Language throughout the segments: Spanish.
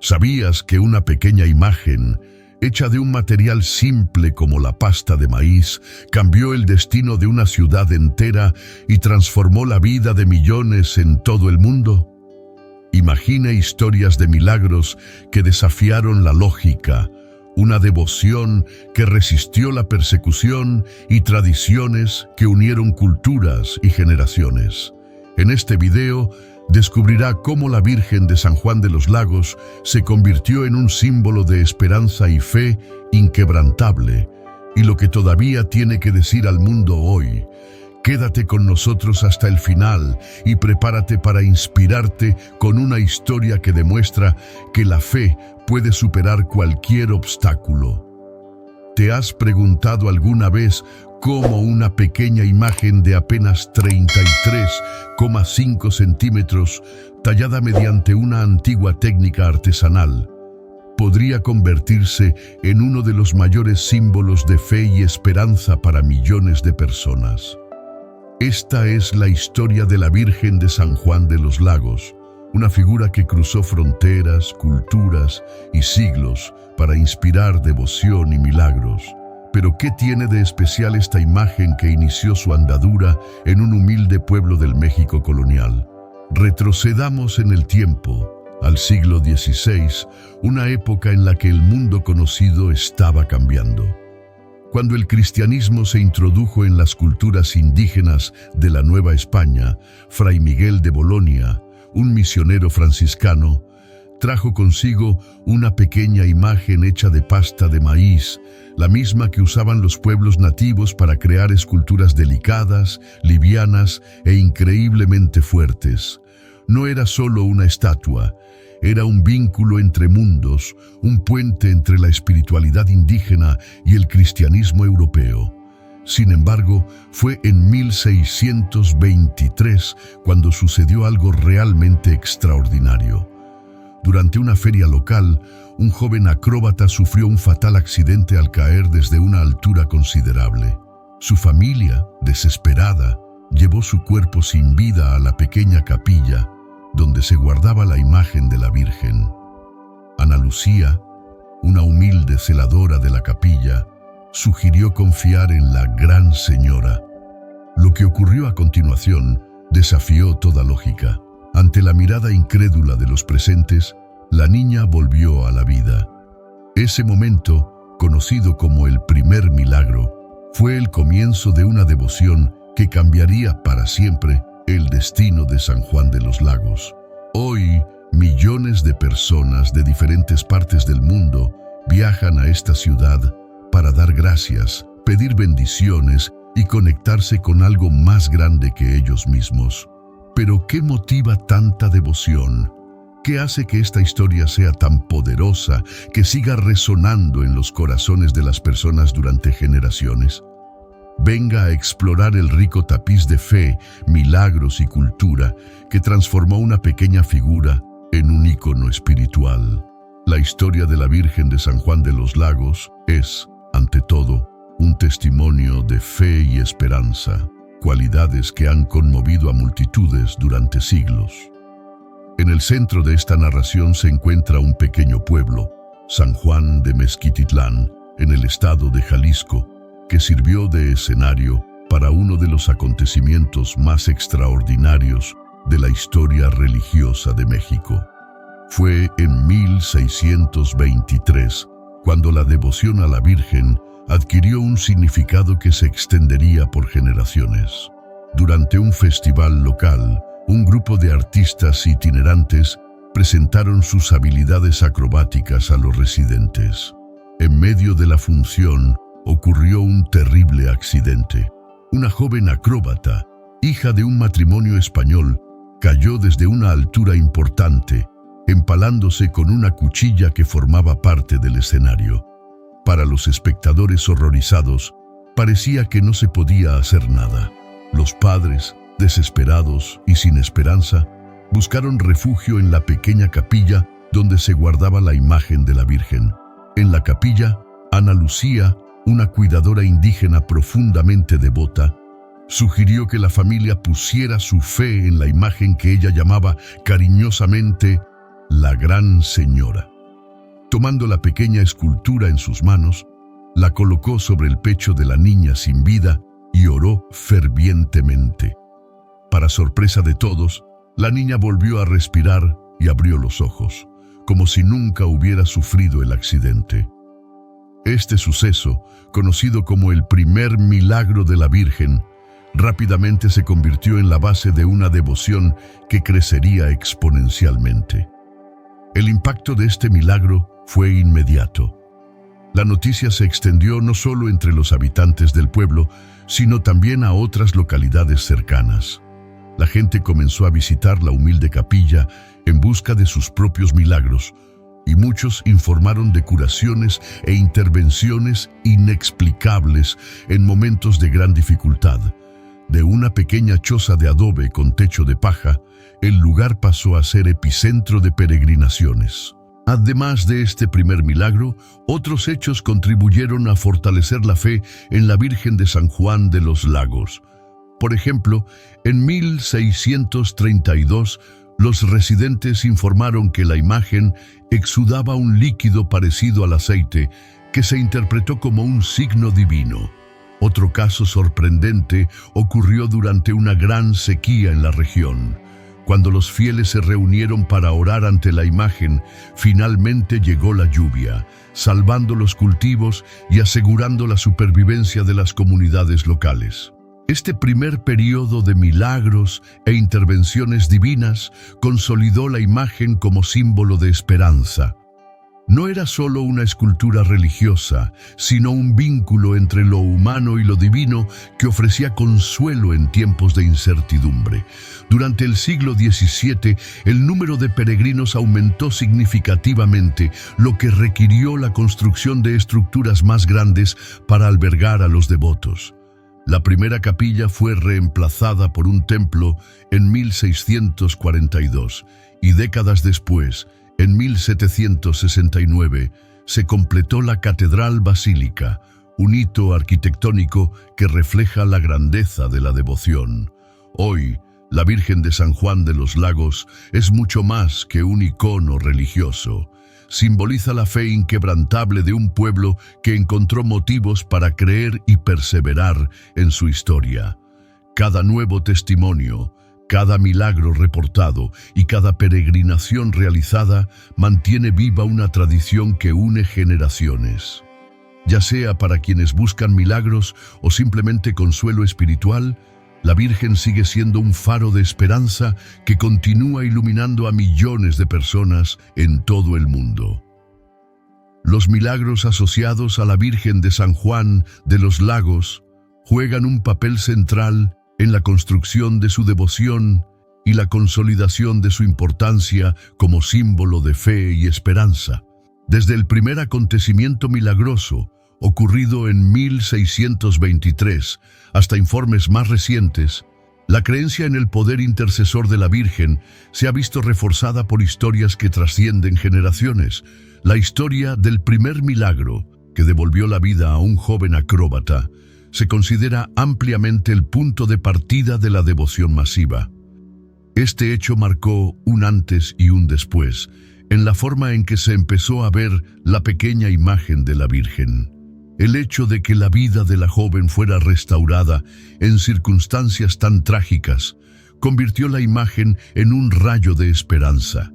¿Sabías que una pequeña imagen, hecha de un material simple como la pasta de maíz, cambió el destino de una ciudad entera y transformó la vida de millones en todo el mundo? Imagina historias de milagros que desafiaron la lógica, una devoción que resistió la persecución y tradiciones que unieron culturas y generaciones. En este video descubrirá cómo la Virgen de San Juan de los Lagos se convirtió en un símbolo de esperanza y fe inquebrantable, y lo que todavía tiene que decir al mundo hoy. Quédate con nosotros hasta el final y prepárate para inspirarte con una historia que demuestra que la fe puede superar cualquier obstáculo. ¿Te has preguntado alguna vez cómo una pequeña imagen de apenas 33,5 centímetros, tallada mediante una antigua técnica artesanal, podría convertirse en uno de los mayores símbolos de fe y esperanza para millones de personas? Esta es la historia de la Virgen de San Juan de los Lagos, una figura que cruzó fronteras, culturas y siglos para inspirar devoción y milagros. Pero ¿qué tiene de especial esta imagen que inició su andadura en un humilde pueblo del México colonial? Retrocedamos en el tiempo, al siglo XVI, una época en la que el mundo conocido estaba cambiando. Cuando el cristianismo se introdujo en las culturas indígenas de la Nueva España, Fray Miguel de Bolonia, un misionero franciscano, trajo consigo una pequeña imagen hecha de pasta de maíz, la misma que usaban los pueblos nativos para crear esculturas delicadas, livianas e increíblemente fuertes. No era solo una estatua, era un vínculo entre mundos, un puente entre la espiritualidad indígena y el cristianismo europeo. Sin embargo, fue en 1623 cuando sucedió algo realmente extraordinario. Durante una feria local, un joven acróbata sufrió un fatal accidente al caer desde una altura considerable. Su familia, desesperada, llevó su cuerpo sin vida a la pequeña capilla donde se guardaba la imagen de la Virgen. Ana Lucía, una humilde celadora de la capilla, sugirió confiar en la Gran Señora. Lo que ocurrió a continuación desafió toda lógica. Ante la mirada incrédula de los presentes, la niña volvió a la vida. Ese momento, conocido como el primer milagro, fue el comienzo de una devoción que cambiaría para siempre el destino de San Juan de los Lagos. Hoy, millones de personas de diferentes partes del mundo viajan a esta ciudad para dar gracias, pedir bendiciones y conectarse con algo más grande que ellos mismos. Pero ¿qué motiva tanta devoción? ¿Qué hace que esta historia sea tan poderosa, que siga resonando en los corazones de las personas durante generaciones? Venga a explorar el rico tapiz de fe, milagros y cultura que transformó una pequeña figura en un ícono espiritual. La historia de la Virgen de San Juan de los Lagos es, ante todo, un testimonio de fe y esperanza, cualidades que han conmovido a multitudes durante siglos. En el centro de esta narración se encuentra un pequeño pueblo, San Juan de Mezquititlán, en el estado de Jalisco, que sirvió de escenario para uno de los acontecimientos más extraordinarios de la historia religiosa de México. Fue en 1623 cuando la devoción a la Virgen adquirió un significado que se extendería por generaciones. Durante un festival local, un grupo de artistas itinerantes presentaron sus habilidades acrobáticas a los residentes. En medio de la función, ocurrió un terrible accidente. Una joven acróbata, hija de un matrimonio español, cayó desde una altura importante, empalándose con una cuchilla que formaba parte del escenario. Para los espectadores horrorizados, parecía que no se podía hacer nada. Los padres, desesperados y sin esperanza, buscaron refugio en la pequeña capilla donde se guardaba la imagen de la Virgen. En la capilla, Ana Lucía, una cuidadora indígena profundamente devota, sugirió que la familia pusiera su fe en la imagen que ella llamaba cariñosamente la Gran Señora. Tomando la pequeña escultura en sus manos, la colocó sobre el pecho de la niña sin vida y oró fervientemente. Para sorpresa de todos, la niña volvió a respirar y abrió los ojos, como si nunca hubiera sufrido el accidente. Este suceso, conocido como el primer milagro de la Virgen, rápidamente se convirtió en la base de una devoción que crecería exponencialmente. El impacto de este milagro fue inmediato. La noticia se extendió no solo entre los habitantes del pueblo, sino también a otras localidades cercanas. La gente comenzó a visitar la humilde capilla en busca de sus propios milagros, y muchos informaron de curaciones e intervenciones inexplicables en momentos de gran dificultad. De una pequeña choza de adobe con techo de paja, el lugar pasó a ser epicentro de peregrinaciones. Además de este primer milagro, otros hechos contribuyeron a fortalecer la fe en la Virgen de San Juan de los Lagos. Por ejemplo, en 1632, los residentes informaron que la imagen exudaba un líquido parecido al aceite, que se interpretó como un signo divino. Otro caso sorprendente ocurrió durante una gran sequía en la región. Cuando los fieles se reunieron para orar ante la imagen, finalmente llegó la lluvia, salvando los cultivos y asegurando la supervivencia de las comunidades locales. Este primer periodo de milagros e intervenciones divinas consolidó la imagen como símbolo de esperanza. No era solo una escultura religiosa, sino un vínculo entre lo humano y lo divino que ofrecía consuelo en tiempos de incertidumbre. Durante el siglo XVII, el número de peregrinos aumentó significativamente, lo que requirió la construcción de estructuras más grandes para albergar a los devotos. La primera capilla fue reemplazada por un templo en 1642 y décadas después, en 1769, se completó la Catedral Basílica, un hito arquitectónico que refleja la grandeza de la devoción. Hoy, la Virgen de San Juan de los Lagos es mucho más que un icono religioso. Simboliza la fe inquebrantable de un pueblo que encontró motivos para creer y perseverar en su historia. Cada nuevo testimonio, cada milagro reportado y cada peregrinación realizada mantiene viva una tradición que une generaciones. Ya sea para quienes buscan milagros o simplemente consuelo espiritual, la Virgen sigue siendo un faro de esperanza que continúa iluminando a millones de personas en todo el mundo. Los milagros asociados a la Virgen de San Juan de los Lagos juegan un papel central en la construcción de su devoción y la consolidación de su importancia como símbolo de fe y esperanza. Desde el primer acontecimiento milagroso, ocurrido en 1623, hasta informes más recientes, la creencia en el poder intercesor de la Virgen se ha visto reforzada por historias que trascienden generaciones. La historia del primer milagro, que devolvió la vida a un joven acróbata, se considera ampliamente el punto de partida de la devoción masiva. Este hecho marcó un antes y un después en la forma en que se empezó a ver la pequeña imagen de la Virgen. El hecho de que la vida de la joven fuera restaurada en circunstancias tan trágicas convirtió la imagen en un rayo de esperanza,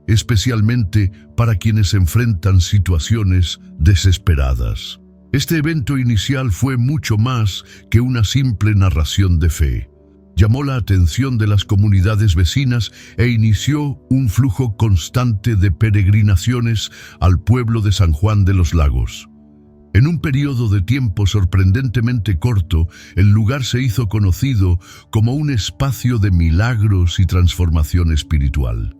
especialmente para quienes enfrentan situaciones desesperadas. Este evento inicial fue mucho más que una simple narración de fe. Llamó la atención de las comunidades vecinas e inició un flujo constante de peregrinaciones al pueblo de San Juan de los Lagos. En un periodo de tiempo sorprendentemente corto, el lugar se hizo conocido como un espacio de milagros y transformación espiritual.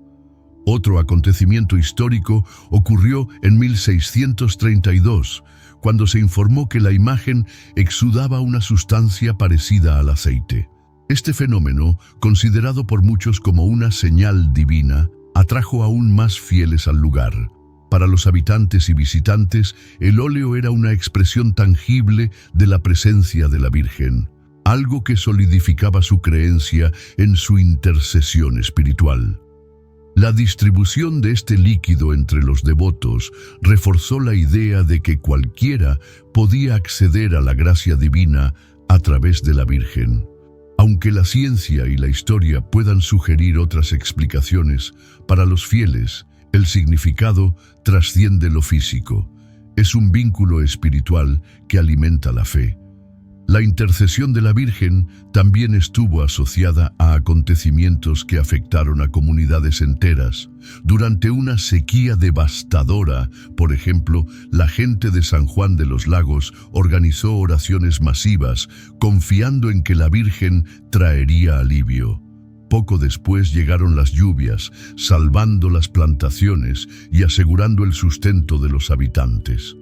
Otro acontecimiento histórico ocurrió en 1632, cuando se informó que la imagen exudaba una sustancia parecida al aceite. Este fenómeno, considerado por muchos como una señal divina, atrajo aún más fieles al lugar. Para los habitantes y visitantes, el óleo era una expresión tangible de la presencia de la Virgen, algo que solidificaba su creencia en su intercesión espiritual. La distribución de este líquido entre los devotos reforzó la idea de que cualquiera podía acceder a la gracia divina a través de la Virgen. Aunque la ciencia y la historia puedan sugerir otras explicaciones, para los fieles, el significado trasciende lo físico. Es un vínculo espiritual que alimenta la fe. La intercesión de la Virgen también estuvo asociada a acontecimientos que afectaron a comunidades enteras. Durante una sequía devastadora, por ejemplo, la gente de San Juan de los Lagos organizó oraciones masivas, confiando en que la Virgen traería alivio. Poco después llegaron las lluvias, salvando las plantaciones y asegurando el sustento de los habitantes.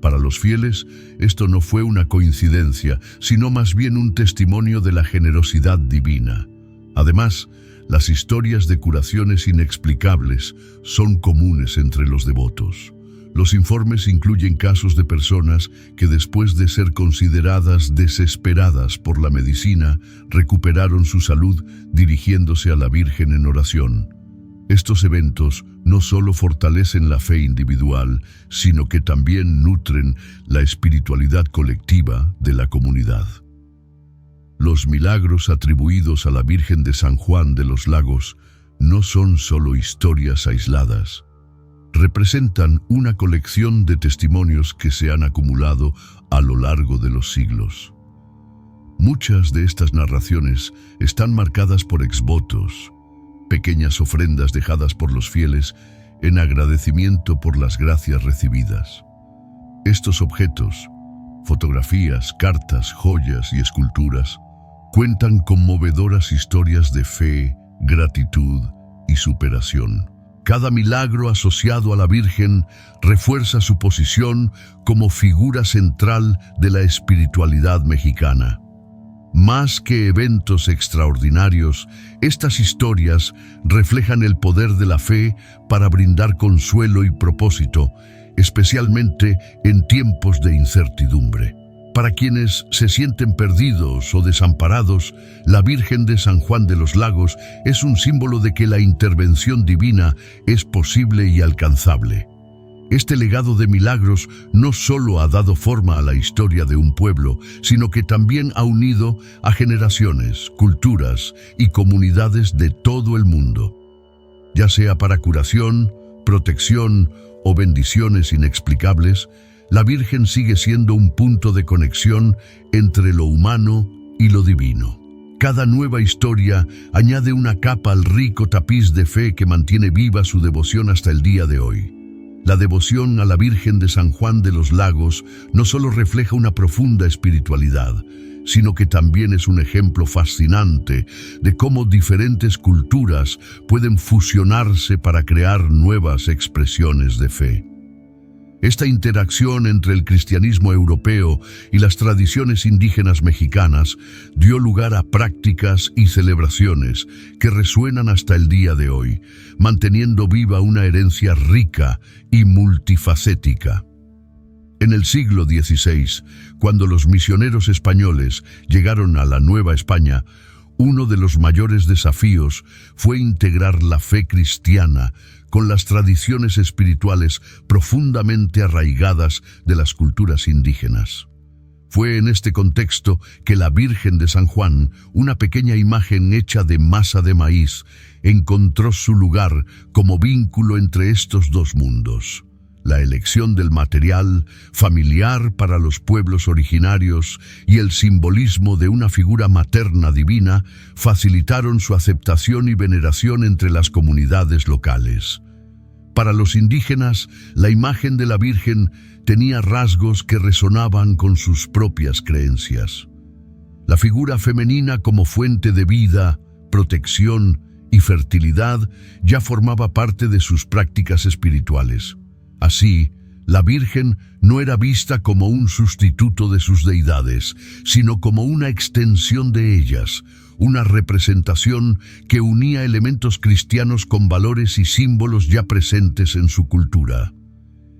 Para los fieles, esto no fue una coincidencia, sino más bien un testimonio de la generosidad divina. Además, las historias de curaciones inexplicables son comunes entre los devotos. Los informes incluyen casos de personas que después de ser consideradas desesperadas por la medicina, recuperaron su salud dirigiéndose a la Virgen en oración. Estos eventos no solo fortalecen la fe individual, sino que también nutren la espiritualidad colectiva de la comunidad. Los milagros atribuidos a la Virgen de San Juan de los Lagos no son solo historias aisladas. Representan una colección de testimonios que se han acumulado a lo largo de los siglos. Muchas de estas narraciones están marcadas por exvotos, pequeñas ofrendas dejadas por los fieles en agradecimiento por las gracias recibidas. Estos objetos, fotografías, cartas, joyas y esculturas, cuentan conmovedoras historias de fe, gratitud y superación. Cada milagro asociado a la Virgen refuerza su posición como figura central de la espiritualidad mexicana. Más que eventos extraordinarios, estas historias reflejan el poder de la fe para brindar consuelo y propósito, especialmente en tiempos de incertidumbre. Para quienes se sienten perdidos o desamparados, la Virgen de San Juan de los Lagos es un símbolo de que la intervención divina es posible y alcanzable. Este legado de milagros no solo ha dado forma a la historia de un pueblo, sino que también ha unido a generaciones, culturas y comunidades de todo el mundo. Ya sea para curación, protección o bendiciones inexplicables, la Virgen sigue siendo un punto de conexión entre lo humano y lo divino. Cada nueva historia añade una capa al rico tapiz de fe que mantiene viva su devoción hasta el día de hoy. La devoción a la Virgen de San Juan de los Lagos no solo refleja una profunda espiritualidad, sino que también es un ejemplo fascinante de cómo diferentes culturas pueden fusionarse para crear nuevas expresiones de fe. Esta interacción entre el cristianismo europeo y las tradiciones indígenas mexicanas dio lugar a prácticas y celebraciones que resuenan hasta el día de hoy, manteniendo viva una herencia rica y multifacética. En el siglo XVI, cuando los misioneros españoles llegaron a la Nueva España, uno de los mayores desafíos fue integrar la fe cristiana con las tradiciones espirituales profundamente arraigadas de las culturas indígenas. Fue en este contexto que la Virgen de San Juan, una pequeña imagen hecha de masa de maíz, encontró su lugar como vínculo entre estos dos mundos. La elección del material familiar para los pueblos originarios y el simbolismo de una figura materna divina facilitaron su aceptación y veneración entre las comunidades locales. Para los indígenas, la imagen de la Virgen tenía rasgos que resonaban con sus propias creencias. La figura femenina como fuente de vida, protección y fertilidad ya formaba parte de sus prácticas espirituales. Así, la Virgen no era vista como un sustituto de sus deidades, sino como una extensión de ellas, una representación que unía elementos cristianos con valores y símbolos ya presentes en su cultura.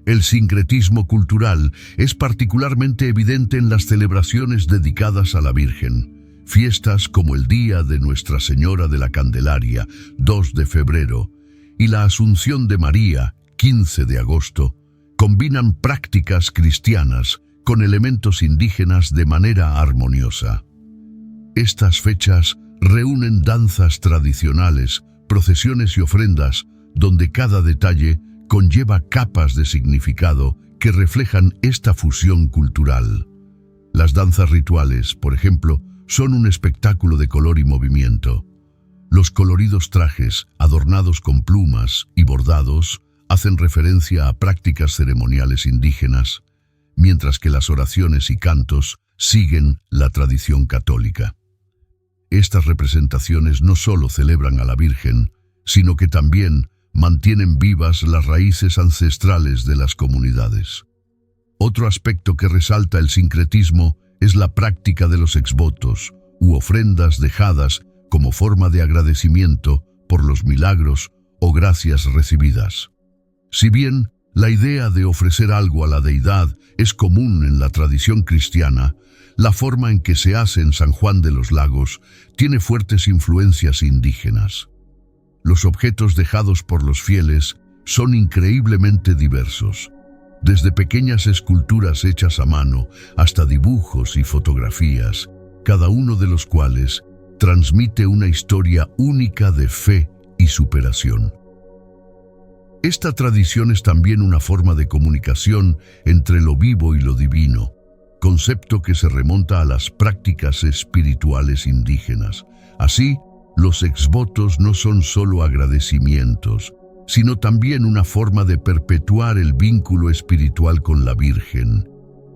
El sincretismo cultural es particularmente evidente en las celebraciones dedicadas a la Virgen. Fiestas como el Día de Nuestra Señora de la Candelaria, 2 de febrero, y la Asunción de María, 15 de agosto, combinan prácticas cristianas con elementos indígenas de manera armoniosa. Estas fechas reúnen danzas tradicionales, procesiones y ofrendas, donde cada detalle conlleva capas de significado que reflejan esta fusión cultural. Las danzas rituales, por ejemplo, son un espectáculo de color y movimiento. Los coloridos trajes, adornados con plumas y bordados, hacen referencia a prácticas ceremoniales indígenas, mientras que las oraciones y cantos siguen la tradición católica. Estas representaciones no solo celebran a la Virgen, sino que también mantienen vivas las raíces ancestrales de las comunidades. Otro aspecto que resalta el sincretismo es la práctica de los exvotos u ofrendas dejadas como forma de agradecimiento por los milagros o gracias recibidas. Si bien la idea de ofrecer algo a la deidad es común en la tradición cristiana, la forma en que se hace en San Juan de los Lagos tiene fuertes influencias indígenas. Los objetos dejados por los fieles son increíblemente diversos, desde pequeñas esculturas hechas a mano hasta dibujos y fotografías, cada uno de los cuales transmite una historia única de fe y superación. Esta tradición es también una forma de comunicación entre lo vivo y lo divino, concepto que se remonta a las prácticas espirituales indígenas. Así, los exvotos no son solo agradecimientos, sino también una forma de perpetuar el vínculo espiritual con la Virgen.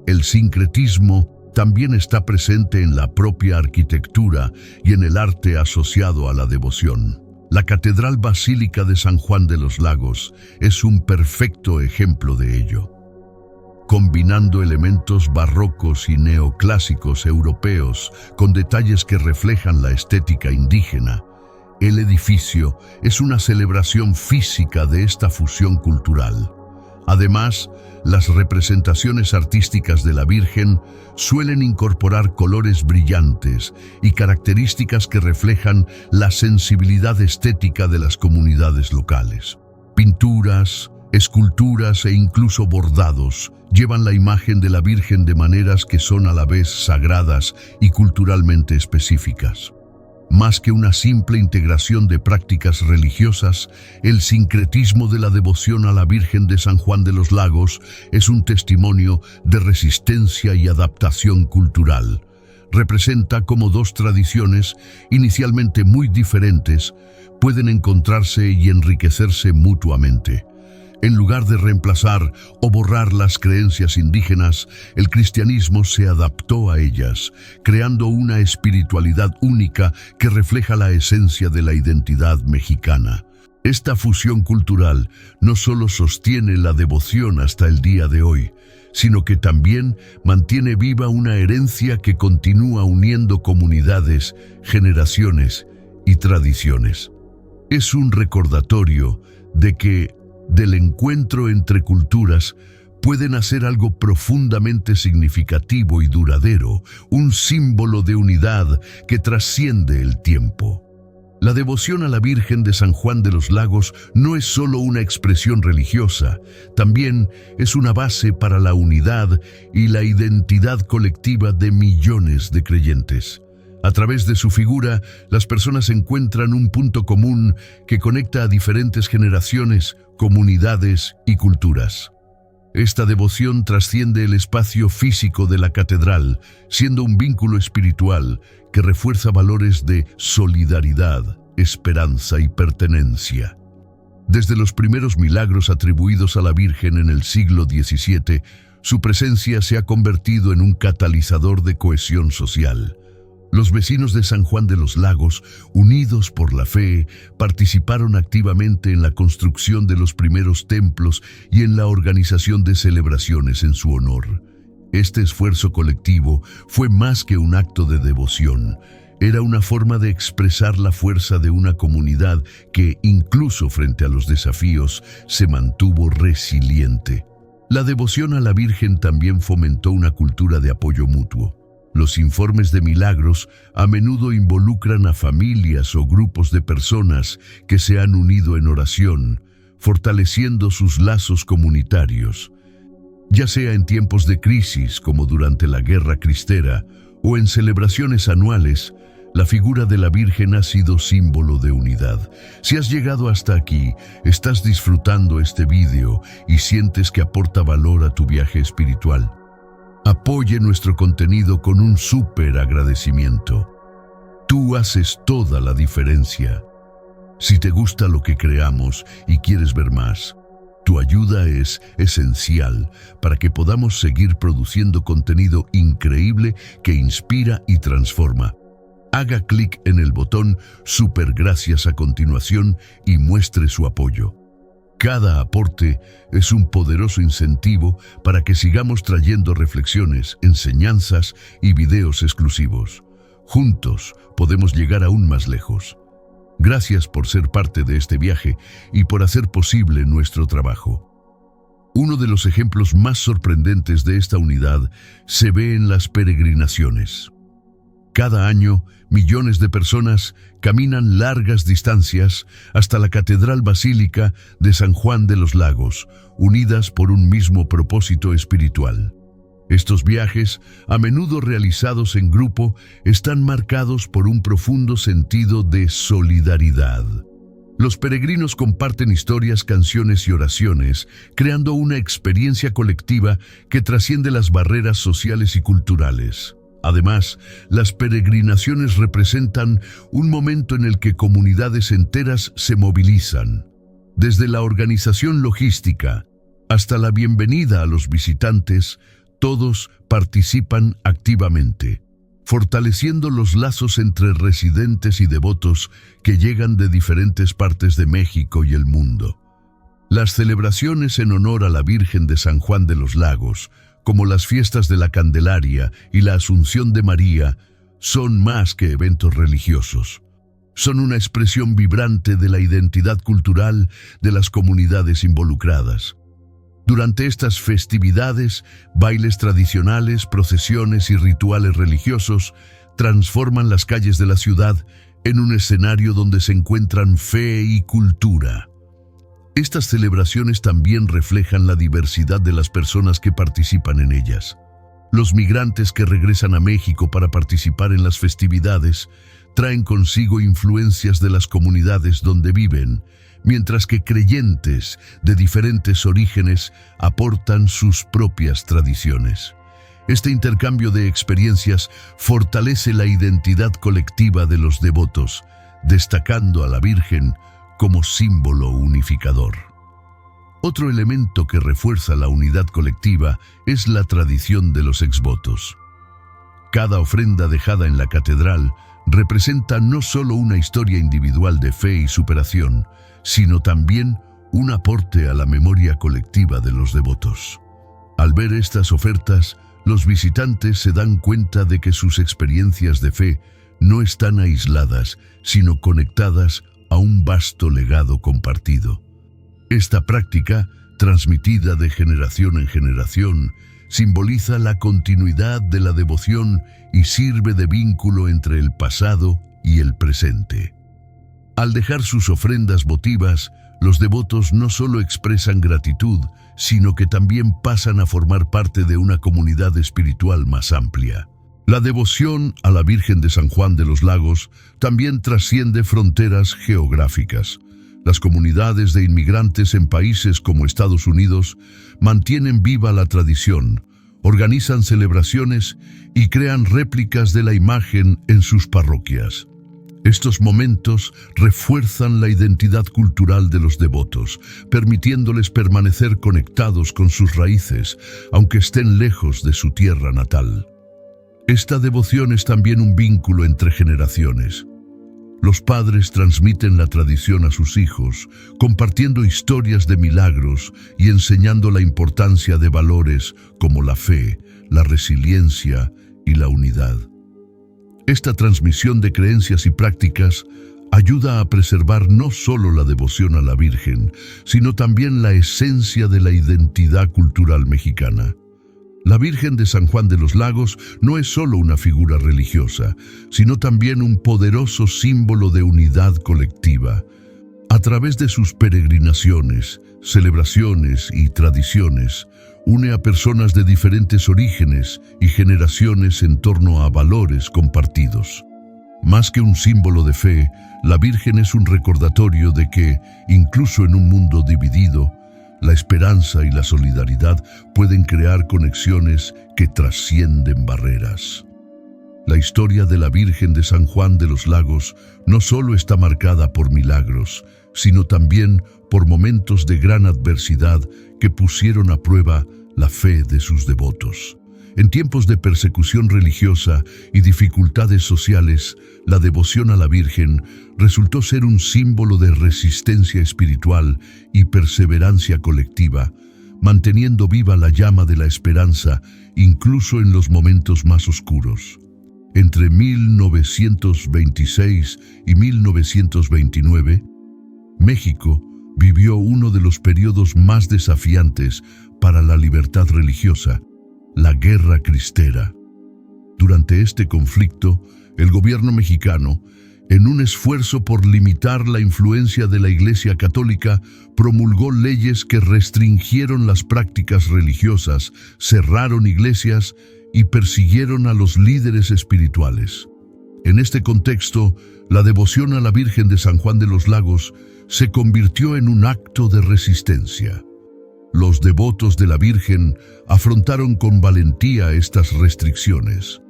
El sincretismo también está presente en la propia arquitectura y en el arte asociado a la devoción. La Catedral Basílica de San Juan de los Lagos es un perfecto ejemplo de ello. Combinando elementos barrocos y neoclásicos europeos con detalles que reflejan la estética indígena, el edificio es una celebración física de esta fusión cultural. Además, las representaciones artísticas de la Virgen suelen incorporar colores brillantes y características que reflejan la sensibilidad estética de las comunidades locales. Pinturas, esculturas e incluso bordados llevan la imagen de la Virgen de maneras que son a la vez sagradas y culturalmente específicas. Más que una simple integración de prácticas religiosas, el sincretismo de la devoción a la Virgen de San Juan de los Lagos es un testimonio de resistencia y adaptación cultural. Representa cómo dos tradiciones, inicialmente muy diferentes, pueden encontrarse y enriquecerse mutuamente. En lugar de reemplazar o borrar las creencias indígenas, el cristianismo se adaptó a ellas, creando una espiritualidad única que refleja la esencia de la identidad mexicana. Esta fusión cultural no solo sostiene la devoción hasta el día de hoy, sino que también mantiene viva una herencia que continúa uniendo comunidades, generaciones y tradiciones. Es un recordatorio de que del encuentro entre culturas puede nacer algo profundamente significativo y duradero, un símbolo de unidad que trasciende el tiempo. La devoción a la Virgen de San Juan de los Lagos no es solo una expresión religiosa, también es una base para la unidad y la identidad colectiva de millones de creyentes. A través de su figura, las personas encuentran un punto común que conecta a diferentes generaciones, comunidades y culturas. Esta devoción trasciende el espacio físico de la catedral, siendo un vínculo espiritual que refuerza valores de solidaridad, esperanza y pertenencia. Desde los primeros milagros atribuidos a la Virgen en el siglo XVII, su presencia se ha convertido en un catalizador de cohesión social. Los vecinos de San Juan de los Lagos, unidos por la fe, participaron activamente en la construcción de los primeros templos y en la organización de celebraciones en su honor. Este esfuerzo colectivo fue más que un acto de devoción. Era una forma de expresar la fuerza de una comunidad que, incluso frente a los desafíos, se mantuvo resiliente. La devoción a la Virgen también fomentó una cultura de apoyo mutuo. Los informes de milagros a menudo involucran a familias o grupos de personas que se han unido en oración, fortaleciendo sus lazos comunitarios. Ya sea en tiempos de crisis, como durante la Guerra Cristera, o en celebraciones anuales, la figura de la Virgen ha sido símbolo de unidad. Si has llegado hasta aquí, estás disfrutando este vídeo y sientes que aporta valor a tu viaje espiritual, apoye nuestro contenido con un súper agradecimiento. Tú haces toda la diferencia. Si te gusta lo que creamos y quieres ver más, tu ayuda es esencial para que podamos seguir produciendo contenido increíble que inspira y transforma. Haga clic en el botón Super Gracias a continuación y muestre su apoyo. Cada aporte es un poderoso incentivo para que sigamos trayendo reflexiones, enseñanzas y videos exclusivos. Juntos podemos llegar aún más lejos. Gracias por ser parte de este viaje y por hacer posible nuestro trabajo. Uno de los ejemplos más sorprendentes de esta unidad se ve en las peregrinaciones. Cada año, millones de personas caminan largas distancias hasta la Catedral Basílica de San Juan de los Lagos, unidas por un mismo propósito espiritual. Estos viajes, a menudo realizados en grupo, están marcados por un profundo sentido de solidaridad. Los peregrinos comparten historias, canciones y oraciones, creando una experiencia colectiva que trasciende las barreras sociales y culturales. Además, las peregrinaciones representan un momento en el que comunidades enteras se movilizan. Desde la organización logística hasta la bienvenida a los visitantes, todos participan activamente, fortaleciendo los lazos entre residentes y devotos que llegan de diferentes partes de México y el mundo. Las celebraciones en honor a la Virgen de San Juan de los Lagos, como las fiestas de la Candelaria y la Asunción de María, son más que eventos religiosos. Son una expresión vibrante de la identidad cultural de las comunidades involucradas. Durante estas festividades, bailes tradicionales, procesiones y rituales religiosos transforman las calles de la ciudad en un escenario donde se encuentran fe y cultura. Estas celebraciones también reflejan la diversidad de las personas que participan en ellas. Los migrantes que regresan a México para participar en las festividades traen consigo influencias de las comunidades donde viven, mientras que creyentes de diferentes orígenes aportan sus propias tradiciones. Este intercambio de experiencias fortalece la identidad colectiva de los devotos, destacando a la Virgen como símbolo unificador. Otro elemento que refuerza la unidad colectiva es la tradición de los exvotos. Cada ofrenda dejada en la catedral representa no solo una historia individual de fe y superación, sino también un aporte a la memoria colectiva de los devotos. Al ver estas ofertas, los visitantes se dan cuenta de que sus experiencias de fe no están aisladas, sino conectadas a un vasto legado compartido. Esta práctica, transmitida de generación en generación, simboliza la continuidad de la devoción y sirve de vínculo entre el pasado y el presente. Al dejar sus ofrendas votivas, los devotos no solo expresan gratitud, sino que también pasan a formar parte de una comunidad espiritual más amplia. La devoción a la Virgen de San Juan de los Lagos también trasciende fronteras geográficas. Las comunidades de inmigrantes en países como Estados Unidos mantienen viva la tradición, organizan celebraciones y crean réplicas de la imagen en sus parroquias. Estos momentos refuerzan la identidad cultural de los devotos, permitiéndoles permanecer conectados con sus raíces, aunque estén lejos de su tierra natal. Esta devoción es también un vínculo entre generaciones. Los padres transmiten la tradición a sus hijos, compartiendo historias de milagros y enseñando la importancia de valores como la fe, la resiliencia y la unidad. Esta transmisión de creencias y prácticas ayuda a preservar no solo la devoción a la Virgen, sino también la esencia de la identidad cultural mexicana. La Virgen de San Juan de los Lagos no es solo una figura religiosa, sino también un poderoso símbolo de unidad colectiva. A través de sus peregrinaciones, celebraciones y tradiciones, une a personas de diferentes orígenes y generaciones en torno a valores compartidos. Más que un símbolo de fe, la Virgen es un recordatorio de que, incluso en un mundo dividido, la esperanza y la solidaridad pueden crear conexiones que trascienden barreras. La historia de la Virgen de San Juan de los Lagos no solo está marcada por milagros, sino también por momentos de gran adversidad que pusieron a prueba la fe de sus devotos. En tiempos de persecución religiosa y dificultades sociales, la devoción a la Virgen resultó ser un símbolo de resistencia espiritual y perseverancia colectiva, manteniendo viva la llama de la esperanza incluso en los momentos más oscuros. Entre 1926 y 1929, México vivió uno de los periodos más desafiantes para la libertad religiosa, la Guerra Cristera. Durante este conflicto, el gobierno mexicano, en un esfuerzo por limitar la influencia de la Iglesia Católica, promulgó leyes que restringieron las prácticas religiosas, cerraron iglesias y persiguieron a los líderes espirituales. En este contexto, la devoción a la Virgen de San Juan de los Lagos se convirtió en un acto de resistencia. Los devotos de la Virgen afrontaron con valentía estas restricciones.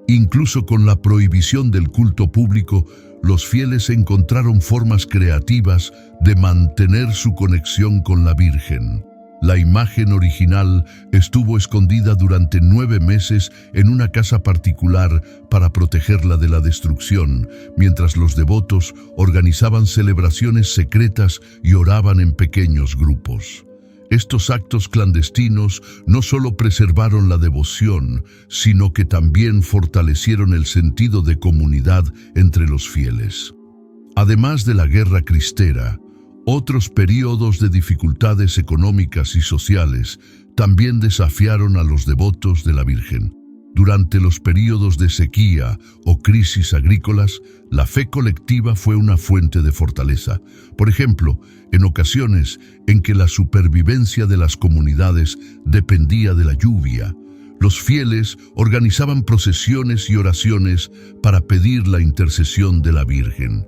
Incluso con la prohibición del culto público, los fieles encontraron formas creativas de mantener su conexión con la Virgen. La imagen original estuvo escondida durante 9 meses en una casa particular para protegerla de la destrucción, mientras los devotos organizaban celebraciones secretas y oraban en pequeños grupos. Estos actos clandestinos no solo preservaron la devoción, sino que también fortalecieron el sentido de comunidad entre los fieles. Además de la Guerra Cristera, otros períodos de dificultades económicas y sociales también desafiaron a los devotos de la Virgen. Durante los períodos de sequía o crisis agrícolas, la fe colectiva fue una fuente de fortaleza. Por ejemplo, en ocasiones en que la supervivencia de las comunidades dependía de la lluvia, los fieles organizaban procesiones y oraciones para pedir la intercesión de la Virgen.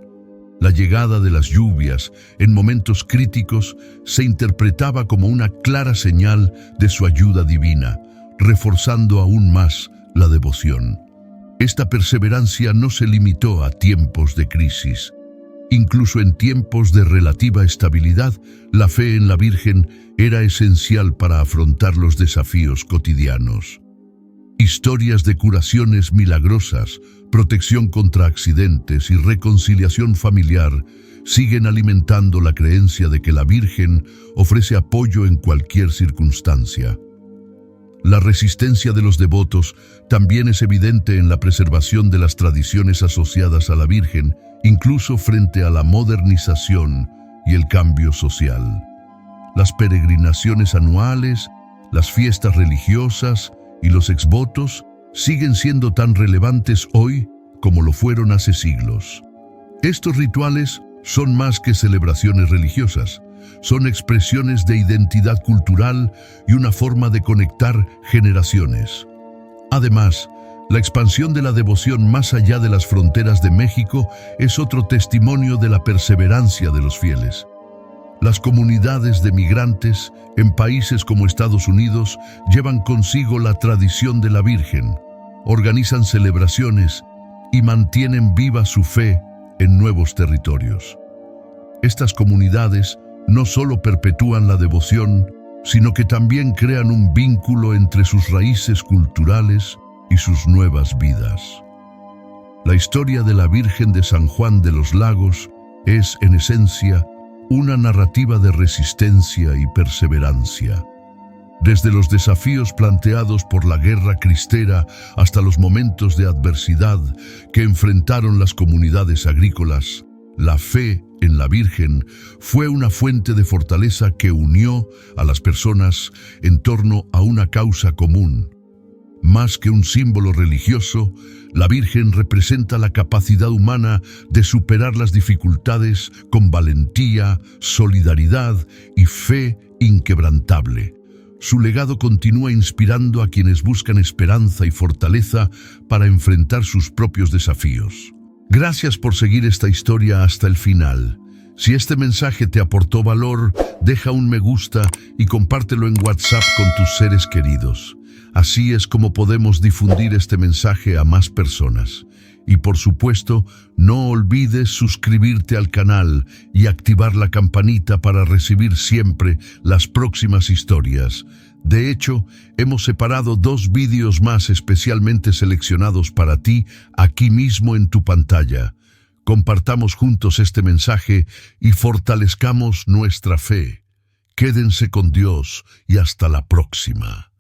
La llegada de las lluvias en momentos críticos se interpretaba como una clara señal de su ayuda divina, reforzando aún más la devoción. Esta perseverancia no se limitó a tiempos de crisis. Incluso en tiempos de relativa estabilidad, la fe en la Virgen era esencial para afrontar los desafíos cotidianos. Historias de curaciones milagrosas, protección contra accidentes y reconciliación familiar siguen alimentando la creencia de que la Virgen ofrece apoyo en cualquier circunstancia. La resistencia de los devotos también es evidente en la preservación de las tradiciones asociadas a la Virgen, incluso frente a la modernización y el cambio social. Las peregrinaciones anuales, las fiestas religiosas y los exvotos siguen siendo tan relevantes hoy como lo fueron hace siglos. Estos rituales son más que celebraciones religiosas, son expresiones de identidad cultural y una forma de conectar generaciones. Además, la expansión de la devoción más allá de las fronteras de México es otro testimonio de la perseverancia de los fieles. Las comunidades de migrantes en países como Estados Unidos llevan consigo la tradición de la Virgen, organizan celebraciones y mantienen viva su fe en nuevos territorios. Estas comunidades no solo perpetúan la devoción, sino que también crean un vínculo entre sus raíces culturales y sus nuevas vidas. La historia de la Virgen de San Juan de los Lagos es, en esencia, una narrativa de resistencia y perseverancia. Desde los desafíos planteados por la Guerra Cristera hasta los momentos de adversidad que enfrentaron las comunidades agrícolas, La fe en la Virgen fue una fuente de fortaleza que unió a las personas en torno a una causa común. Más que un símbolo religioso, la Virgen representa la capacidad humana de superar las dificultades con valentía, solidaridad y fe inquebrantable. Su legado continúa inspirando a quienes buscan esperanza y fortaleza para enfrentar sus propios desafíos. Gracias por seguir esta historia hasta el final. Si este mensaje te aportó valor, deja un me gusta y compártelo en WhatsApp con tus seres queridos. Así es como podemos difundir este mensaje a más personas. Y por supuesto, no olvides suscribirte al canal y activar la campanita para recibir siempre las próximas historias. De hecho, hemos separado 2 vídeos más especialmente seleccionados para ti aquí mismo en tu pantalla. Compartamos juntos este mensaje y fortalezcamos nuestra fe. Quédense con Dios y hasta la próxima.